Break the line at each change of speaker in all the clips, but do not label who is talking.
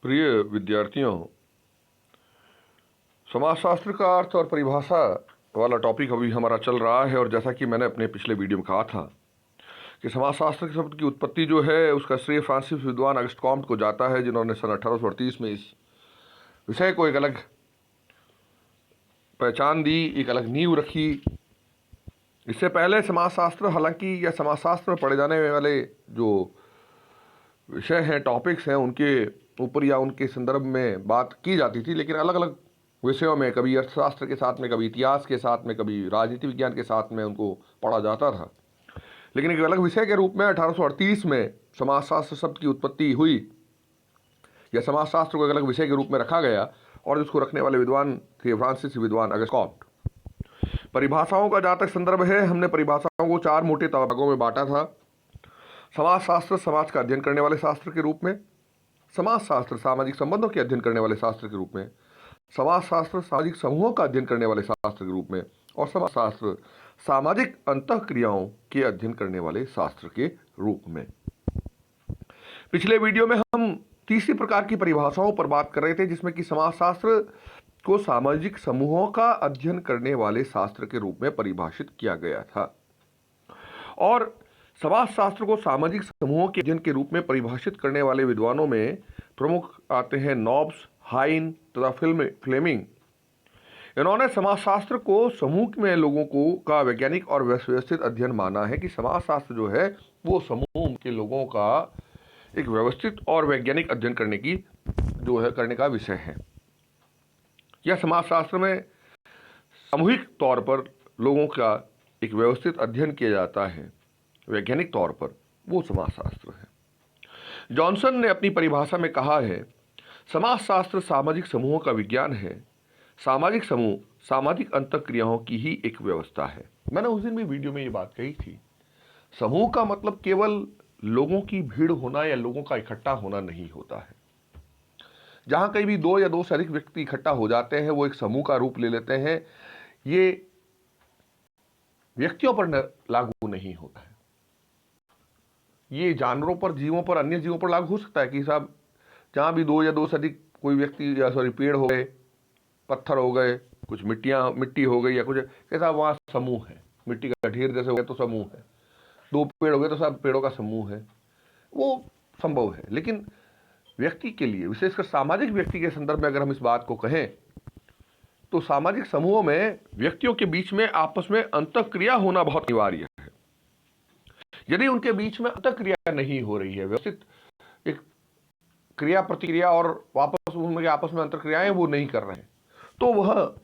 प्रिय विद्यार्थियों, समाजशास्त्र का अर्थ और परिभाषा वाला टॉपिक अभी हमारा चल रहा है। और जैसा कि मैंने अपने पिछले वीडियो में कहा था कि समाजशास्त्र के शब्द की उत्पत्ति जो है उसका श्रेय फ्रांसीसी विद्वान अगस्त कॉम्ट को जाता है, जिन्होंने सन 1838 में इस विषय को एक अलग पहचान दी, एक अलग नींव रखी। इससे पहले समाजशास्त्र, हालांकि या समाजशास्त्र में पढ़े जाने वाले जो विषय हैं, टॉपिक्स हैं, उनके ऊपर या उनके संदर्भ में बात की जाती थी, लेकिन अलग अलग विषयों में, कभी अर्थशास्त्र के साथ में, कभी इतिहास के साथ में, कभी राजनीति विज्ञान के साथ में उनको पढ़ा जाता था। लेकिन एक अलग विषय के रूप में 1838 में समाजशास्त्र शब्द की उत्पत्ति हुई, या समाजशास्त्र को एक अलग विषय के रूप में रखा गया, और इसको रखने वाले विद्वान थे फ्रांसीसी विद्वान अगस्त कॉम्ट। परिभाषाओं का जहाँ तक संदर्भ है, हमने परिभाषाओं को 4 मोटे भागों में बांटा था। समाजशास्त्र समाज का अध्ययन करने वाले शास्त्र के रूप में, समाजशास्त्र सामाजिक संबंधों के अध्ययन करने वाले शास्त्र के रूप में, समाजशास्त्र सामाजिक समूहों का अध्ययन करने वाले शास्त्र के रूप में, और समाजशास्त्र सामाजिक अंतःक्रियाओं के अध्ययन करने वाले शास्त्र के रूप में। पिछले वीडियो में हम तीसरी प्रकार की परिभाषाओं पर बात कर रहे थे, जिसमें कि समाजशास्त्र को सामाजिक समूहों का अध्ययन करने वाले शास्त्र के रूप में परिभाषित किया गया था। और समाजशास्त्र को सामाजिक समूहों के अध्ययन के रूप में परिभाषित करने वाले विद्वानों में प्रमुख आते हैं नॉब्स, हाइन तथा फ्लेमिंग। इन्होंने समाजशास्त्र को समूह में लोगों को का वैज्ञानिक और व्यवस्थित अध्ययन माना है, कि समाजशास्त्र जो है वो समूह के लोगों का एक व्यवस्थित और वैज्ञानिक अध्ययन करने का विषय है। यह समाजशास्त्र में सामूहिक तौर पर लोगों का एक व्यवस्थित अध्ययन किया जाता है, वैज्ञानिक तौर पर, वो समाजशास्त्र है। जॉनसन ने अपनी परिभाषा में कहा है, समाजशास्त्र सामाजिक समूहों का विज्ञान है। सामाजिक समूह सामाजिक अंतःक्रियाओं की ही एक व्यवस्था है। मैंने उस दिन भी वीडियो में ये बात कही थी। समूह का मतलब केवल लोगों की भीड़ होना या लोगों का इकट्ठा होना नहीं होता है। जहां कहीं भी 2 या 2 से अधिक व्यक्ति इकट्ठा हो जाते हैं, वो एक समूह का रूप ले लेते हैं। ये व्यक्तियों पर लागू नहीं होता है। ये जानवरों पर, जीवों पर, अन्य जीवों पर लागू हो सकता है कि साहब जहां भी 2 या 2 से अधिक कोई व्यक्ति, या पेड़ हो गए, पत्थर हो गए, कुछ मिट्टी हो गई, या कुछ कैसा, वहां समूह है। मिट्टी का ढेर जैसे हो गया तो समूह है। 2 पेड़ हो गए तो सब पेड़ों का समूह है। वो संभव है। लेकिन व्यक्ति के लिए, विशेषकर सामाजिक व्यक्ति के संदर्भ में अगर हम इस बात को कहें, तो सामाजिक समूहों में व्यक्तियों के बीच में आपस में अंतःक्रिया होना बहुत अनिवार्य है। यदि उनके बीच में अंतःक्रिया नहीं हो रही है, व्यवस्थित एक क्रिया प्रतिक्रिया और वापस उनके आपस में अंतःक्रियाएं वो नहीं कर रहे हैं, तो वह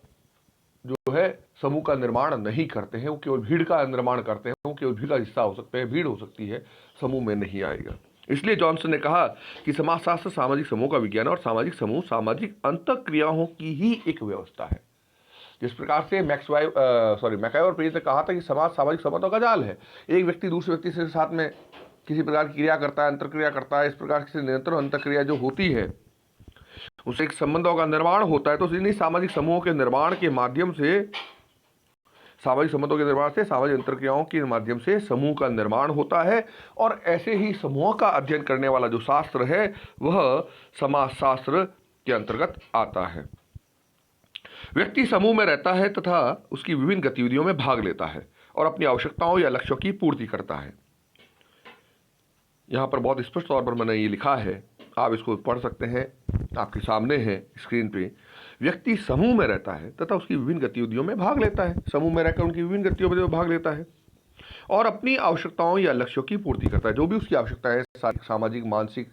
जो है समूह का निर्माण नहीं करते हैं। वो केवल भीड़ का निर्माण करते हैं। वो केवल भीड़ का हिस्सा हो सकते हैं, भीड़ हो सकती है, समूह में नहीं आएगा। इसलिए जॉनसन ने कहा कि समाजशास्त्र सामाजिक समूह का विज्ञान, और सामाजिक समूह सामाजिक अंतःक्रियाओं की ही एक व्यवस्था है। जिस प्रकार से मैकाई और पेज ने कहा था कि समाज सामाजिक संबंधों का जाल है। एक व्यक्ति दूसरे व्यक्ति से साथ में किसी प्रकार की क्रिया करता है, अंतरक्रिया करता है। इस प्रकार से निरंतर अंतरक्रिया जो होती है, उससे एक संबंधों का निर्माण होता है। तो इन्हीं सामाजिक समूहों के निर्माण के माध्यम से, सामाजिक संबंधों के निर्माण से, सामाजिक अंतरक्रियाओं के माध्यम से समूह का निर्माण होता है। और ऐसे ही समूहों का अध्ययन करने वाला जो शास्त्र है, वह समाजशास्त्र के अंतर्गत आता है। व्यक्ति समूह में रहता है तथा उसकी विभिन्न गतिविधियों में भाग लेता है और अपनी आवश्यकताओं या लक्ष्यों की पूर्ति करता है। यहां पर बहुत स्पष्ट तौर पर मैंने ये लिखा है, आप इसको पढ़ सकते हैं, आपके सामने है स्क्रीन पे। व्यक्ति समूह में रहता है तथा उसकी विभिन्न गतिविधियों में भाग लेता है। समूह में रहकर उनकी विभिन्न गतिविधियों में भाग लेता है और अपनी आवश्यकताओं या लक्ष्यों की पूर्ति करता है। जो भी उसकी आवश्यकताएं, सामाजिक, मानसिक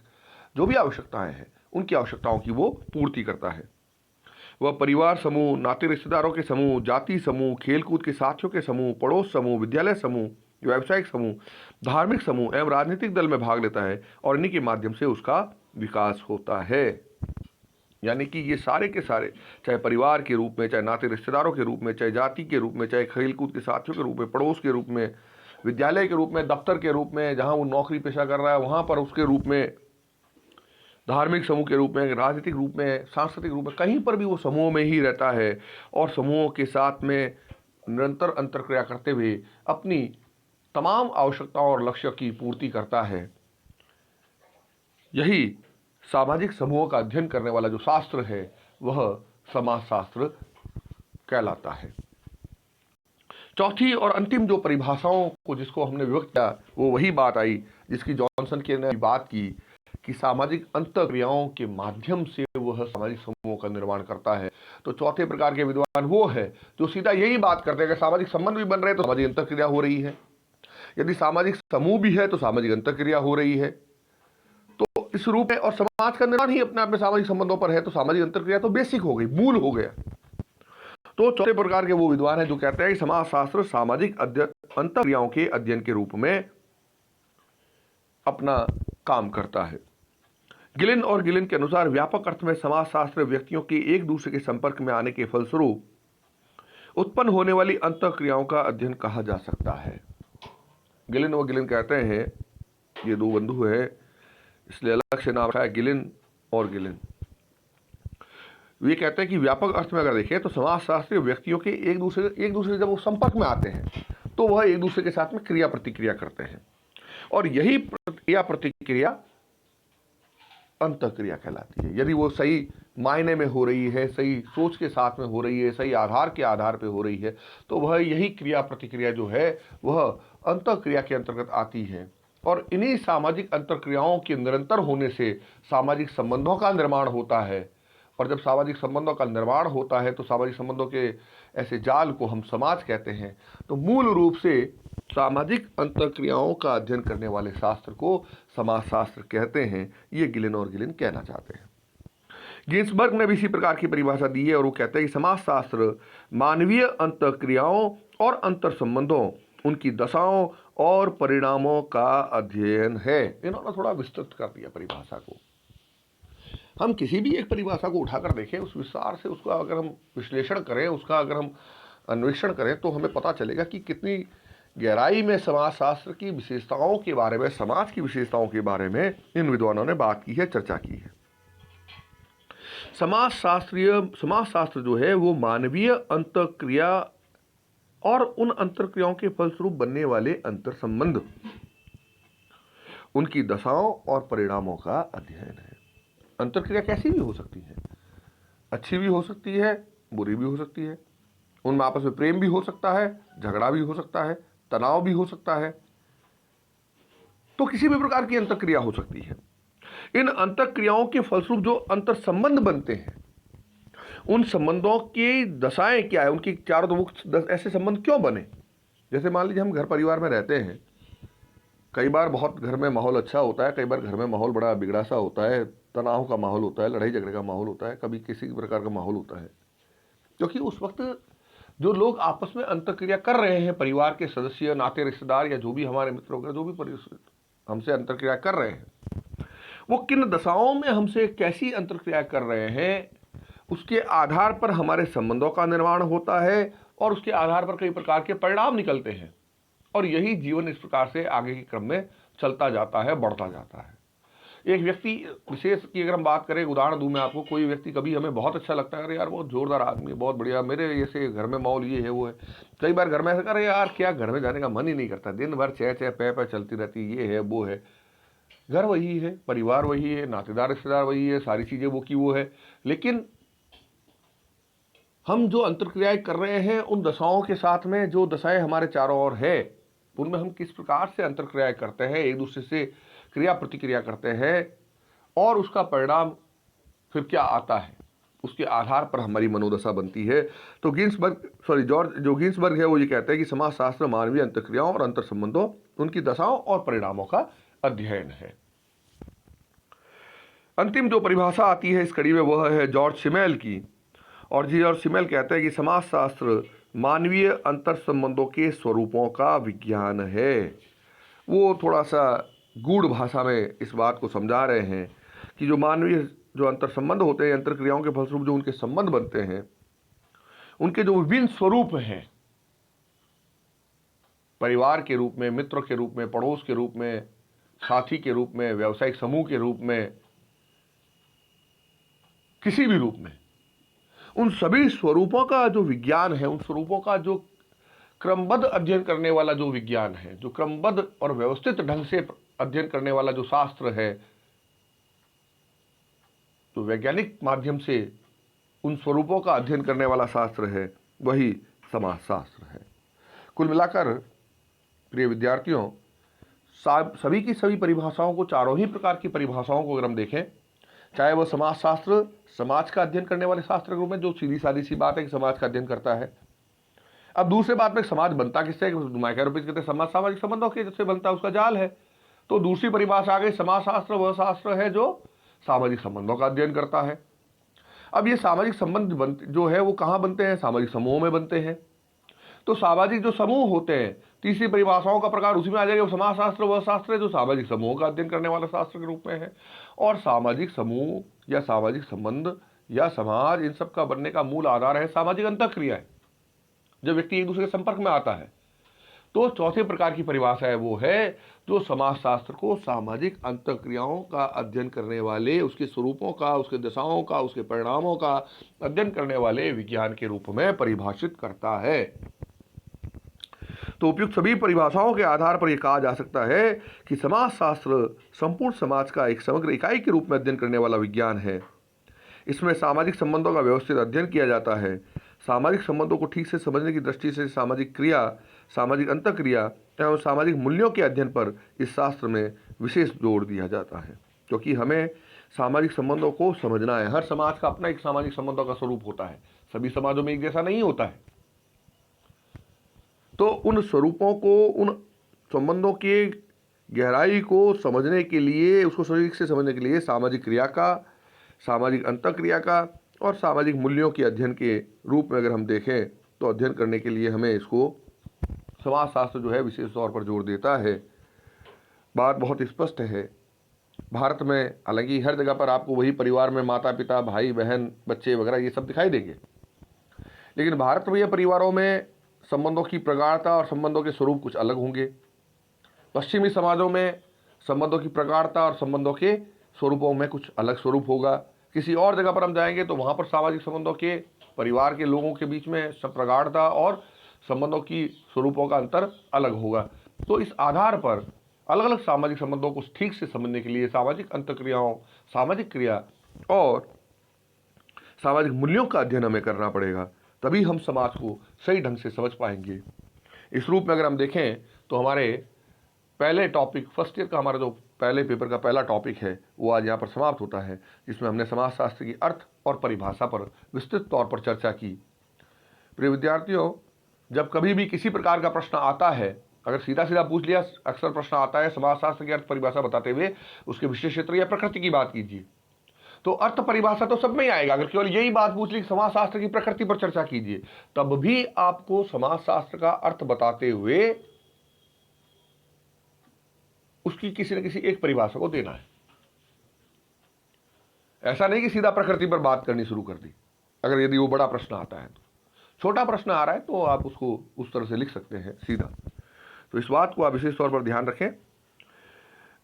जो भी आवश्यकताएं हैं, उनकी आवश्यकताओं की वो पूर्ति करता है। वह परिवार समूह, नाते रिश्तेदारों के समूह, जाति समूह, खेलकूद के साथियों के समूह, पड़ोस समूह, विद्यालय समूह, व्यावसायिक समूह, धार्मिक समूह एवं राजनीतिक दल में भाग लेता है, और इन्हीं के माध्यम से उसका विकास होता है। यानी कि ये सारे के सारे, चाहे परिवार के रूप में, चाहे नाते रिश्तेदारों के रूप में, चाहे जाति के रूप में, चाहे खेलकूद के साथियों के रूप में, पड़ोस के रूप में, विद्यालय के रूप में, दफ्तर के रूप में, जहाँ वो नौकरी पेशा कर रहा है वहाँ पर उसके रूप में, धार्मिक समूह के रूप में, राजनीतिक रूप में, सांस्कृतिक रूप में, कहीं पर भी वो समूह में ही रहता है और समूहों के साथ में निरंतर अंतरक्रिया करते हुए अपनी तमाम आवश्यकताओं और लक्ष्यों की पूर्ति करता है। यही सामाजिक समूहों का अध्ययन करने वाला जो शास्त्र है वह समाजशास्त्र कहलाता है। चौथी और अंतिम जो परिभाषाओं को जिसको हमने विभक्त किया वो वही बात आई जिसकी जॉनसन के ने बात की कि सामाजिक अंतःक्रियाओं के माध्यम से वह सामाजिक समूहों का निर्माण करता है। तो चौथे प्रकार के विद्वान वो है जो सीधा यही बात करते हैं कि सामाजिक संबंध भी बन रहे हैं तो सामाजिक अंतःक्रिया हो रही है, यदि सामाजिक समूह भी है तो सामाजिक अंतःक्रिया हो रही है। तो इस रूप में और समाज का निर्माण ही अपने आप में सामाजिक संबंधों पर है तो सामाजिक अंतःक्रिया तो बेसिक हो गई, मूल हो गया। तो चौथे प्रकार के वो विद्वान हैं जो कहते हैं कि समाजशास्त्र सामाजिक अंतःक्रियाओं के अध्ययन के रूप में अपना काम करता है। गिलिन और गिलिन के अनुसार व्यापक अर्थ में समाजशास्त्र व्यक्तियों के एक दूसरे के संपर्क में आने के फलस्वरूप उत्पन्न होने वाली अंतःक्रियाओं का अध्ययन कहा जा सकता है। गिलिन और गिलिन कहते हैं, ये दो बंधु है इसलिए अलग से नाम रखा है गिलिन और गिलिन। वे कहते हैं कि व्यापक अर्थ में अगर देखें तो समाजशास्त्री व्यक्तियों के एक दूसरे जब वो संपर्क में आते हैं तो वह एक दूसरे के साथ में क्रिया प्रतिक्रिया करते हैं और यही क्रिया प्रतिक्रिया अंतःक्रिया कहलाती है। यदि वो सही मायने में हो रही है, सही सोच के साथ में हो रही है, सही आधार के आधार पर हो रही है तो वह यही क्रिया प्रतिक्रिया जो है वह अंतःक्रिया के अंतर्गत आती है। और इन्हीं सामाजिक अंतःक्रियाओं के निरंतर होने से सामाजिक संबंधों का निर्माण होता है और जब सामाजिक संबंधों का निर्माण होता है तो सामाजिक संबंधों के ऐसे जाल को हम समाज कहते हैं। तो मूल रूप से सामाजिक अंतःक्रियाओं का अध्ययन करने वाले शास्त्र को समाजशास्त्र कहते हैं। ये गिलिन और गिलिन कहना चाहते हैं। गिन्सबर्ग ने भी इसी प्रकार की परिभाषा दी है और वो कहते हैं कि समाजशास्त्र मानवीय अंतःक्रियाओं और अंतर संबंधों, उनकी दशाओं और परिणामों का अध्ययन है। इन्होंने थोड़ा विस्तृत कर दिया परिभाषा को। हम किसी भी एक परिभाषा को उठाकर देखें, उस विस्तार से उसका अगर हम विश्लेषण करें, उसका अगर हम अन्वेषण करें तो हमें पता चलेगा कि कितनी गहराई में समाजशास्त्र की विशेषताओं के बारे में, समाज की विशेषताओं के बारे में इन विद्वानों ने बात की है, चर्चा की है। समाजशास्त्र जो है वो मानवीय अंतःक्रिया और उन अंतःक्रियाओं के फलस्वरूप बनने वाले अंतर संबंध, उनकी दशाओं और परिणामों का अध्ययन है। अंतःक्रिया कैसी भी हो सकती है, अच्छी भी हो सकती है, बुरी भी हो सकती है, उनमें आपस में प्रेम भी हो सकता है, झगड़ा भी हो सकता है, तनाव भी हो सकता है, तो किसी भी प्रकार की अंतःक्रिया हो सकती है। इन अंतःक्रियाओं के फलस्वरूप जो अंतर संबंध बनते हैं, उन संबंधों की दशाएं क्या है, उनकी चारों तो ऐसे संबंध क्यों बने। जैसे मान लीजिए हम घर परिवार में रहते हैं, कई बार बहुत घर में माहौल अच्छा होता है, कई बार घर में माहौल बड़ा बिगड़ा सा होता है, तनाव का माहौल होता है, लड़ाई झगड़े का माहौल होता है, कभी किसी प्रकार का माहौल होता है, क्योंकि उस वक्त जो लोग आपस में अंतःक्रिया कर रहे हैं, परिवार के सदस्य, नाते रिश्तेदार या जो भी हमारे मित्र वगैरह जो भी हमसे अंतःक्रिया कर रहे हैं, वो किन दशाओं में हमसे कैसी अंतःक्रिया कर रहे हैं, उसके आधार पर हमारे संबंधों का निर्माण होता है और उसके आधार पर कई प्रकार के परिणाम निकलते हैं और यही जीवन इस प्रकार से आगे के क्रम में चलता जाता है, बढ़ता जाता है। एक व्यक्ति विशेष की अगर हम बात करें, उदाहरण दूं मैं आपको, कोई व्यक्ति कभी हमें बहुत अच्छा लगता है, अरे यार बहुत जोरदार आदमी है, बहुत बढ़िया, मेरे जैसे घर में माहौल ये है वो है। कई बार घर में ऐसा करे यार क्या घर में जाने का मन ही नहीं करता, दिन भर चह चह पह पह चलती रहती, ये है वो है। घर वही है, परिवार वही है, नातेदार रिश्तेदार वही है, सारी चीजें वो की वो है, लेकिन हम जो अंतर्क्रियाएं कर रहे हैं उन दशाओं के साथ में, जो दशाएं हमारे चारों ओर है, उनमें हम किस प्रकार से अंतर्क्रियाएं करते हैं, एक दूसरे से क्रिया प्रतिक्रिया करते हैं और उसका परिणाम फिर क्या आता है, उसके आधार पर हमारी मनोदशा बनती है। तो गिन्सबर्ग है वो ये कहते हैं कि समाजशास्त्र मानवीय अंतःक्रियाओं और अंतर संबंधों, उनकी दशाओं और परिणामों का अध्ययन है। अंतिम जो परिभाषा आती है इस कड़ी में वह है जॉर्ज सिमेल की, और जॉर्ज सिमेल कहते हैं कि समाजशास्त्र मानवीय अंतर संबंधों के स्वरूपों का विज्ञान है। वो थोड़ा सा गूढ़ भाषा में इस बात को समझा रहे हैं कि जो मानवीय जो अंतर संबंध होते हैं, अंतर्क्रियाओं के फलस्वरूप जो उनके संबंध बनते हैं, उनके जो विभिन्न स्वरूप हैं, परिवार के रूप में, मित्र के रूप में, पड़ोस के रूप में, साथी के रूप में, व्यावसायिक समूह के रूप में, किसी भी रूप में, उन सभी स्वरूपों का जो विज्ञान है, उन स्वरूपों का जो क्रमबद्ध अध्ययन करने वाला जो विज्ञान है, जो क्रमबद्ध और व्यवस्थित ढंग से अध्ययन करने वाला जो शास्त्र है, तो वैज्ञानिक माध्यम से उन स्वरूपों का अध्ययन करने वाला शास्त्र है वही समाजशास्त्र है। कुल मिलाकर प्रिय विद्यार्थियों, सभी की सभी परिभाषाओं को, चारों ही प्रकार की परिभाषाओं को अगर हम देखें, चाहे वह समाजशास्त्र समाज का अध्ययन करने वाले शास्त्र के रूप में, जो सीधी सादी सी बात है कि समाज का अध्ययन करता है। अब दूसरे बात में समाज बनता किससे, माइक्रोपिज कहते हैं समाज सामाजिक संबंधों के जिससे बनता है उसका जाल है। तो दूसरी परिभाषा आ गई, समाजशास्त्र वह शास्त्र है जो सामाजिक संबंधों का अध्ययन करता है। अब ये सामाजिक संबंध जो है वो कहाँ बनते हैं, सामाजिक समूहों में बनते हैं। तो सामाजिक जो समूह होते हैं, तीसरी परिभाषाओं का प्रकार उसी में आ जाएगा। समाजशास्त्र वह शास्त्र है जो सामाजिक समूहों का अध्ययन करने वाला शास्त्र के रूप में है। और सामाजिक समूह या सामाजिक संबंध या समाज, इन सब का बनने का मूल आधार है सामाजिक अंतःक्रियाएं, जब व्यक्ति एक दूसरे के संपर्क में आता है। तो चौथे प्रकार की परिभाषा है वो है जो समाजशास्त्र को सामाजिक अंतःक्रियाओं का अध्ययन करने वाले, उसके स्वरूपों का, उसके दशाओं का, उसके परिणामों का अध्ययन करने वाले विज्ञान के रूप में परिभाषित करता है। तो उपयुक्त सभी परिभाषाओं के आधार पर यह कहा जा सकता है कि समाजशास्त्र संपूर्ण समाज का एक समग्र इकाई के रूप में अध्ययन करने वाला विज्ञान है। इसमें सामाजिक संबंधों का व्यवस्थित अध्ययन किया जाता है। सामाजिक संबंधों को ठीक से समझने की दृष्टि से सामाजिक क्रिया, सामाजिक अंतःक्रिया एवं सामाजिक मूल्यों के अध्ययन पर इस शास्त्र में विशेष जोर दिया जाता है, क्योंकि हमें सामाजिक संबंधों को समझना है। हर समाज का अपना एक सामाजिक संबंधों का स्वरूप होता है, सभी समाजों में एक जैसा नहीं होता है। तो उन स्वरूपों को, उन संबंधों की गहराई को समझने के लिए, उसको ठीक से समझने के लिए सामाजिक क्रिया का, सामाजिक अंतःक्रिया का और सामाजिक मूल्यों के अध्ययन के रूप में अगर हम देखें तो अध्ययन करने के लिए हमें इसको समाजशास्त्र जो है विशेष तौर पर जोर देता है। बात बहुत स्पष्ट है। भारत में हालांकि हर जगह पर आपको वही परिवार में माता पिता, भाई बहन, बच्चे वगैरह ये सब दिखाई देंगे, लेकिन भारत में परिवारों में संबंधों की प्रगाढ़ता और संबंधों के स्वरूप कुछ अलग होंगे। पश्चिमी समाजों में संबंधों की प्रगाढ़ता और संबंधों के स्वरूपों में कुछ अलग स्वरूप होगा। किसी और जगह पर हम जाएंगे तो वहाँ पर सामाजिक संबंधों के, परिवार के लोगों के बीच में प्रगाढ़ता और संबंधों की स्वरूपों का अंतर अलग होगा। तो इस आधार पर अलग अलग सामाजिक संबंधों को ठीक से समझने के लिए सामाजिक अंतःक्रियाओं, सामाजिक क्रिया और सामाजिक मूल्यों का अध्ययन हमें करना पड़ेगा, तभी हम समाज को सही ढंग से समझ पाएंगे। इस रूप में अगर हम देखें तो हमारे पहले टॉपिक, फर्स्ट ईयर का हमारा जो पहले पेपर का पहला टॉपिक है वो आज यहाँ पर समाप्त होता है, जिसमें हमने समाजशास्त्र की अर्थ और परिभाषा पर विस्तृत तौर पर चर्चा की। प्रिय विद्यार्थियों, जब कभी भी किसी प्रकार का प्रश्न आता है, अगर सीधा सीधा पूछ लिया, अक्सर प्रश्न आता है समाजशास्त्र की अर्थ परिभाषा बताते हुए उसके विशेष क्षेत्र या प्रकृति की बात कीजिए, तो अर्थ परिभाषा तो सब में ही आएगा। अगर केवल यही बात पूछ ली समाजशास्त्र की प्रकृति पर चर्चा कीजिए, तब भी आपको समाजशास्त्र का अर्थ बताते हुए उसकी किसी न किसी एक परिभाषा को देना है। ऐसा नहीं कि सीधा प्रकृति पर बात करनी शुरू कर दी। अगर यदि वो बड़ा प्रश्न आता है, तो छोटा प्रश्न आ रहा है तो आप उसको उस तरह से लिख सकते हैं सीधा। तो इस बात को आप विशेष तौर पर ध्यान रखें।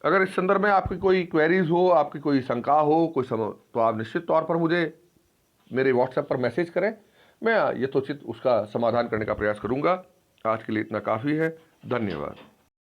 अगर इस संदर्भ में आपकी कोई क्वेरीज हो, आपकी कोई शंका हो, तो आप निश्चित तौर पर मुझे मेरे व्हाट्सएप पर मैसेज करें, मैं यथोचित उसका समाधान करने का प्रयास करूंगा। आज के लिए इतना काफ़ी है। धन्यवाद।